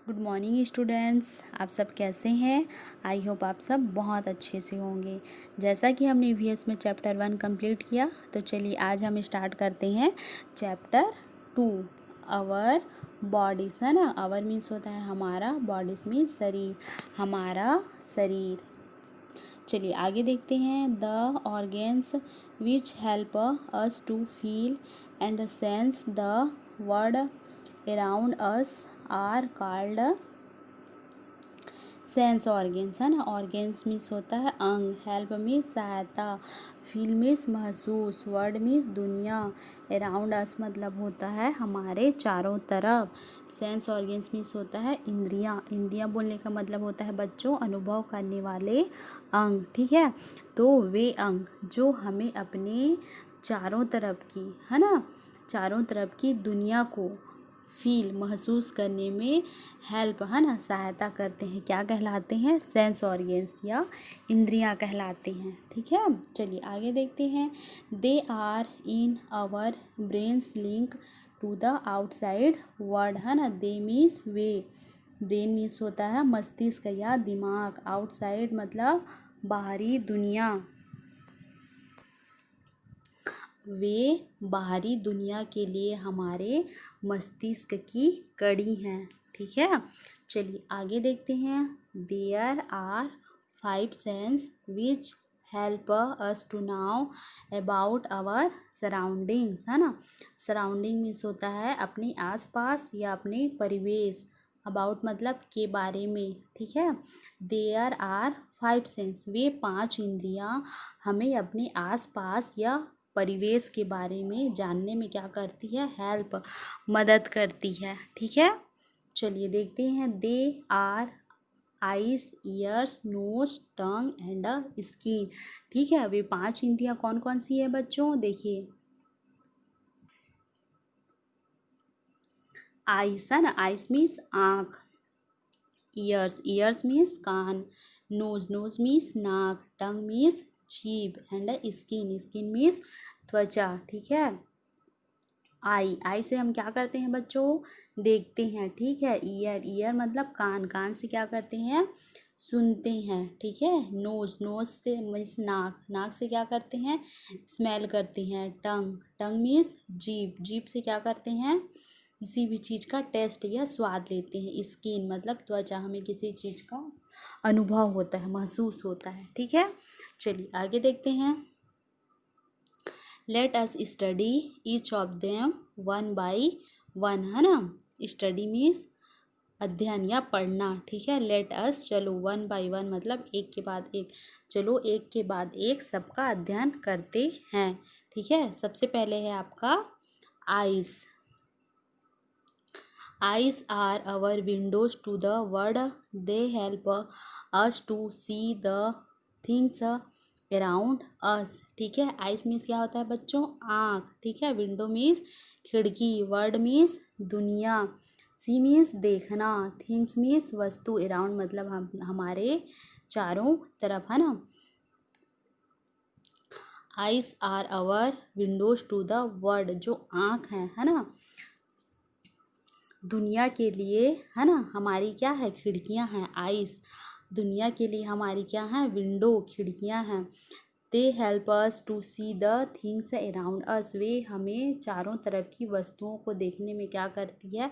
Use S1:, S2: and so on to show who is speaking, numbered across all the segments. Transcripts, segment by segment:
S1: Good morning students, आप सब कैसे हैं। आई होप आप सब बहुत अच्छे से होंगे। जैसा कि हमने ईवीएस में चैप्टर 1 कंप्लीट किया, तो चलिए आज हम स्टार्ट करते हैं चैप्टर 2 आवर बॉडीज, है ना। आवर मीन्स होता है हमारा, बॉडीज मीन्स शरीर, हमारा शरीर। चलिए आगे देखते हैं। The organs which help us to feel and sense the world around us are called sense organs, है ना। ऑर्गेन्स मीन्स होता है अंग, हेल्प मीन्स सहायता, फील मीन्स महसूस, वर्ड मीन्स दुनिया, अराउंड अस मतलब होता है हमारे चारों तरफ, सेंस ऑर्गेन्स मीन्स होता है इंद्रियां। इंद्रियां बोलने का मतलब होता है बच्चों अनुभव करने वाले अंग, ठीक है। तो वे अंग जो हमें अपने चारों तरफ की, है ना, चारों तरफ की दुनिया को फील महसूस करने में हेल्प, है ना, सहायता करते हैं, क्या कहलाते हैं, सेंस ऑर्गेन्स या इंद्रियां कहलाते हैं, ठीक है। चलिए आगे देखते हैं। They are in our brains link to the outside world, है ना। दे मीन्स वे, ब्रेन मीन्स होता है मस्तिष्क या दिमाग, आउटसाइड मतलब बाहरी दुनिया, वे बाहरी दुनिया के लिए हमारे मस्तिष्क की कड़ी हैं, ठीक है। चलिए आगे देखते हैं। There are 5 sense which help us to know about our surroundings, है ना। सराउंडिंग मीन्स होता है अपने आसपास या अपने परिवेश, अबाउट मतलब के बारे में, ठीक है। देयर आर 5 सेंस, वे 5 इंद्रियां हमें अपने आसपास या परिवेश के बारे में जानने में क्या करती है, हेल्प, मदद करती है, ठीक है। चलिए देखते हैं। They are eyes, ears, nose, tongue and skin, ठीक है। वे 5 इंद्रियां कौन कौन सी है बच्चों, देखिए। आइस, है ना, आइस मीन्स आँख, ईयर्स, ईयर्स मीन्स कान, नोज, नोज मीन्स नाक, टंग मीन्स जीभ एंड स्किन, स्किन मीन्स त्वचा, ठीक है। आई, आई से हम क्या करते हैं बच्चों, देखते हैं, ठीक है। ईयर, ईयर मतलब कान, कान से क्या करते हैं, सुनते हैं, ठीक है। नोज, नोज से मीन्स नाक, नाक से क्या करते हैं, स्मेल करते हैं। टंग, टंग मीन्स जीभ, जीभ से क्या करते हैं, किसी भी चीज़ का टेस्ट या स्वाद लेते हैं। स्किन मतलब त्वचा, हमें किसी चीज़ का अनुभव होता है, महसूस होता है, ठीक है। चलिए आगे देखते हैं। Let us study each of them one by one, है ना। स्टडी मीन्स अध्ययन या पढ़ना, ठीक है। लेट अस चलो, वन बाई वन मतलब एक के बाद एक, चलो एक के बाद एक सबका अध्ययन करते हैं, ठीक है। सबसे पहले है आपका ice. Eyes are our windows to the world. They help us to see the things around us, ठीक है। आइस मीन्स क्या होता है बच्चों, आँख, ठीक है। विंडो मीन्स खिड़की, वर्ड मीन्स दुनिया, सी मीन्स देखना, थिंग्स मीन्स वस्तु, अराउंड मतलब हमारे चारों तरफ, है ना। Eyes are our windows to the world, जो आँख है ना, दुनिया के लिए, है ना, हमारी क्या है, खिड़कियां हैं। आइस दुनिया के लिए हमारी क्या है, विंडो, खिड़कियां हैं। They help us to see the things around us, वे हमें चारों तरफ की वस्तुओं को देखने में क्या करती है,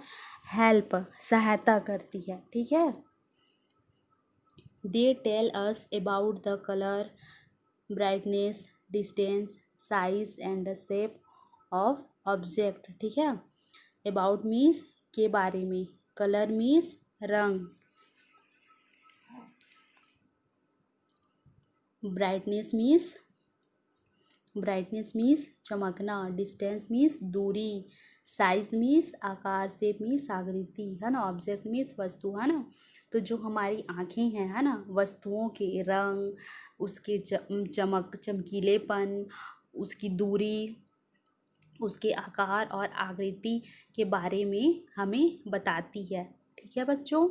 S1: हेल्प, सहायता करती है, ठीक है। They tell us about the colour, brightness, distance, size and shape of object, ठीक है। अबाउट मीन्स के बारे में, कलर मीन्स रंग, ब्राइटनेस मीन्स चमकना, डिस्टेंस मीन्स दूरी, साइज मीन्स आकार, शेप मीन्स आकृति, है ना, ऑब्जेक्ट मीन्स वस्तु, है ना। तो जो हमारी आँखें हैं, है ना, वस्तुओं के रंग, उसके चमक, चमकीलेपन, उसकी दूरी, उसके आकार और आकृति के बारे में हमें बताती है, ठीक है बच्चों।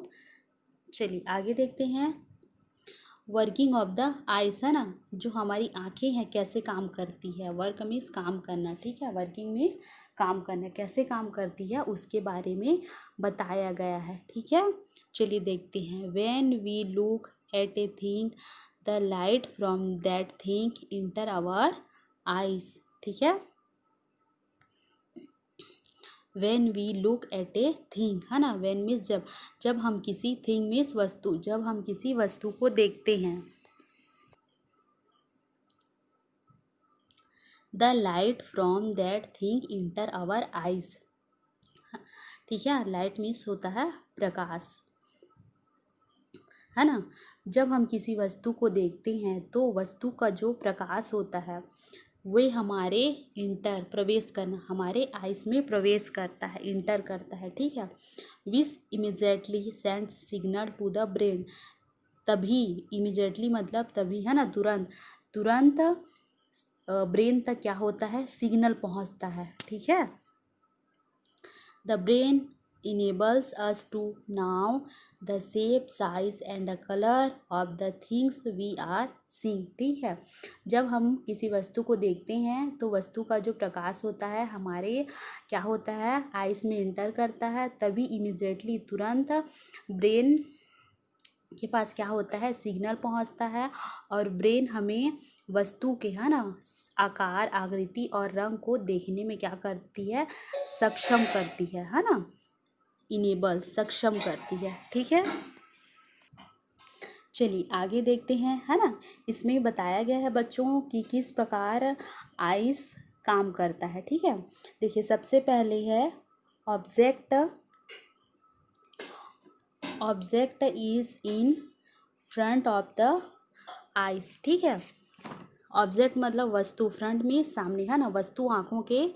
S1: चलिए आगे देखते हैं। वर्किंग ऑफ द आइस, है ना, जो हमारी आंखें हैं कैसे काम करती है, वर्क मीन्स काम करना, ठीक है। वर्किंग मीन्स काम करना, कैसे काम करती है उसके बारे में बताया गया है। ठीक है, चलिए देखते हैं। When we look at a thing the light from that thing enter our eyes. ठीक है, when we look at a thing, है ना। व्हेन मीन्स जब हम किसी थिंग मीन्स वस्तु, जब हम किसी वस्तु को देखते हैं। The light from that thing enter our eyes. ठीक है, लाइट मीन्स होता है प्रकाश, है ना। जब हम किसी वस्तु को देखते हैं तो वस्तु का जो प्रकाश होता है वे हमारे इंटर प्रवेश करना, हमारे आइस में प्रवेश करता है, इंटर करता है। ठीक है, which immediately sends signal to the brain. तभी, इमीजिएटली मतलब तभी, है ना, तुरंत तुरंत ब्रेन तक क्या होता है, सिग्नल पहुंचता है। ठीक है, the brain enables us to know the shape, size and the color of the things we are seeing। ठीक है, जब हम किसी वस्तु को देखते हैं तो वस्तु का जो प्रकाश होता है हमारे क्या होता है, आइस में इंटर करता है, तभी इमीजिएटली तुरंत ब्रेन के पास क्या होता है, सिग्नल पहुंचता है और ब्रेन हमें वस्तु के, है ना, आकार, आकृति और रंग को देखने में क्या करती है, सक्षम करती है ना। इनेबल, सक्षम करती है। ठीक है, चलिए आगे देखते हैं, है ना। इसमें बताया गया है बच्चों कि किस प्रकार आइस काम करता है। ठीक है, देखिए सबसे पहले है object. Object is in front of the ice. ठीक है, ऑब्जेक्ट मतलब वस्तु, फ्रंट में सामने, है ना, वस्तु आँखों के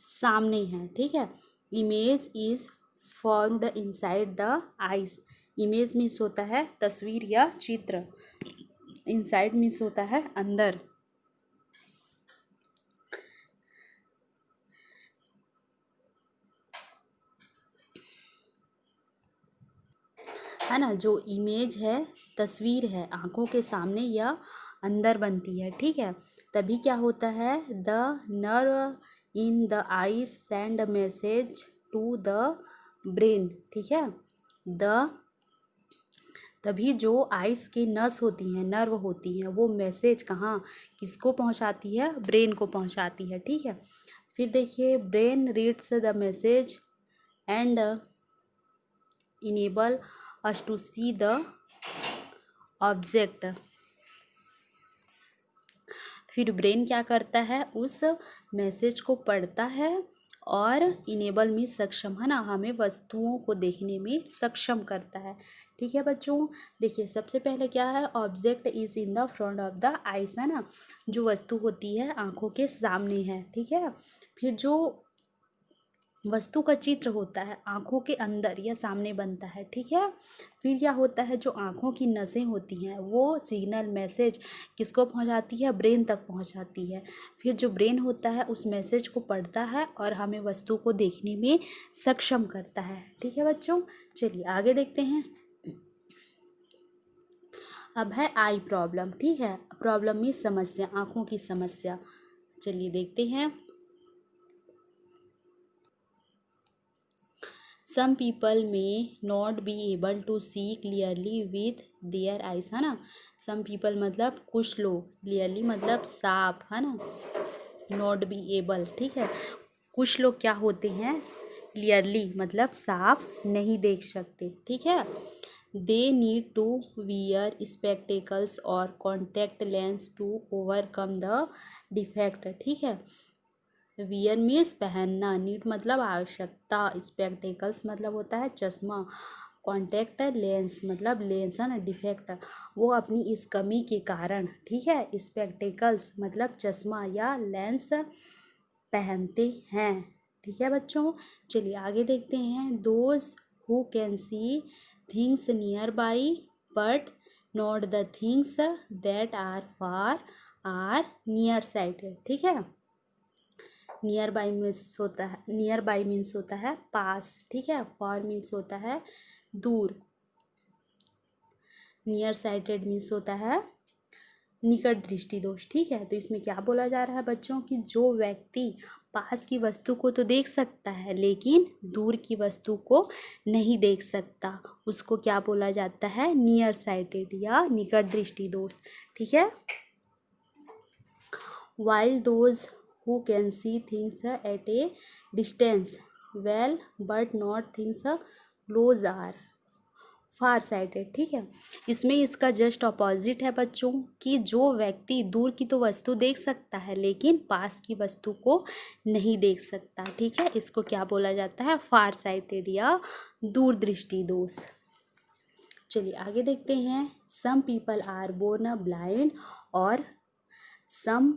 S1: सामने है। ठीक है, image is formed inside the ice. Image means होता है तस्वीर या चित्र, इनसाइड मीन्स होता है अंदर। है ना, जो इमेज है, तस्वीर है, आँखों के सामने या अंदर बनती है। ठीक है, तभी क्या होता है, the nerve in the eye send message to the brain. ठीक है, तभी जो आइस की नस होती हैं, नर्व होती हैं, वो मैसेज कहाँ, किसको पहुँचाती है, ब्रेन को पहुँचाती है। ठीक है, फिर देखिए brain reads the message and enable us to see the object. फिर ब्रेन क्या करता है, उस मैसेज को पढ़ता है और इनेबल में सक्षम, है ना, हमें वस्तुओं को देखने में सक्षम करता है। ठीक है बच्चों, देखिए सबसे पहले क्या है, object is in the front of the ice, है ना, जो वस्तु होती है आँखों के सामने है। ठीक है, फिर जो वस्तु का चित्र होता है आँखों के अंदर या सामने बनता है। ठीक है, फिर क्या होता है, जो आँखों की नसें होती हैं वो सिग्नल मैसेज किसको पहुंचाती है, ब्रेन तक पहुंचाती है। फिर जो ब्रेन होता है उस मैसेज को पढ़ता है और हमें वस्तु को देखने में सक्षम करता है। ठीक है बच्चों, चलिए आगे देखते हैं। अब है आई प्रॉब्लम। ठीक है, प्रॉब्लम में समस्या, आँखों की समस्या। चलिए देखते हैं। Some people may not be able to see clearly with their eyes, है ना। सम पीपल मतलब कुछ लोग, क्लियरली मतलब साफ, है ना, नॉट बी एबल। ठीक है, कुछ लोग क्या होते हैं, क्लियरली मतलब साफ नहीं देख सकते। ठीक है, they need to wear spectacles और contact lens to overcome the defect. ठीक है, वियर मीन्स पहनना, नीड मतलब आवश्यकता, स्पेक्टेकल्स मतलब होता है चश्मा, कॉन्टैक्ट लेंस मतलब लेंस, है ना, डिफेक्ट वो अपनी इस कमी के कारण। ठीक है, स्पेक्टेकल्स मतलब चश्मा या लेंस पहनते हैं। ठीक है बच्चों, चलिए आगे देखते हैं। Those who can see things nearby but not the things that are far are near sighted. ठीक है, नियर बाई मीन्स होता है, नियर बाई मीन्स होता है पास। ठीक है, फार मीन्स होता है दूर, नियर साइटेड मीन्स होता है निकट दृष्टि दोष। ठीक है, तो इसमें क्या बोला जा रहा है बच्चों कि जो व्यक्ति पास की वस्तु को तो देख सकता है लेकिन दूर की वस्तु को नहीं देख सकता, उसको क्या बोला जाता है, नियर साइटेड या निकट दृष्टि दोष। ठीक है। while those who can see things at a distance well but not things close are far sighted. ठीक है। इसमें इसका जस्ट अपोजिट है बच्चों कि जो व्यक्ति दूर की तो वस्तु देख सकता है लेकिन पास की वस्तु को नहीं देख सकता। ठीक है। इसको क्या बोला जाता है, फार साइटेड या दूरदृष्टि दोष। चलिए आगे देखते हैं। Some people are born blind और some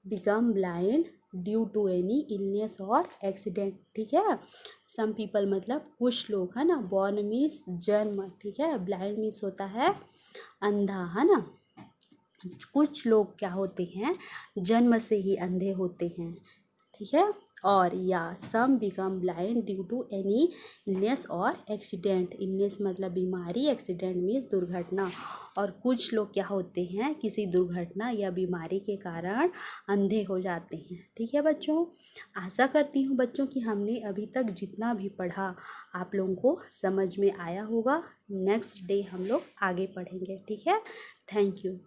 S1: become blind due to any illness और एक्सीडेंट। ठीक है। सम पीपल मतलब कुछ लोग, है ना। बॉर्न मीन्स जन्म, ठीक है। ब्लाइंड मीन्स होता है अंधा, है ना। कुछ लोग क्या होते हैं, जन्म से ही अंधे होते हैं। ठीक है। और या some become blind due to any illness और एक्सीडेंट। इलनेस मतलब बीमारी, एक्सीडेंट मीन्स दुर्घटना। और कुछ लोग क्या होते हैं, किसी दुर्घटना या बीमारी के कारण अंधे हो जाते हैं। ठीक है बच्चों। आशा करती हूँ बच्चों कि हमने अभी तक जितना भी पढ़ा आप लोगों को समझ में आया होगा। नेक्स्ट डे हम लोग आगे पढ़ेंगे। ठीक है। Thank you.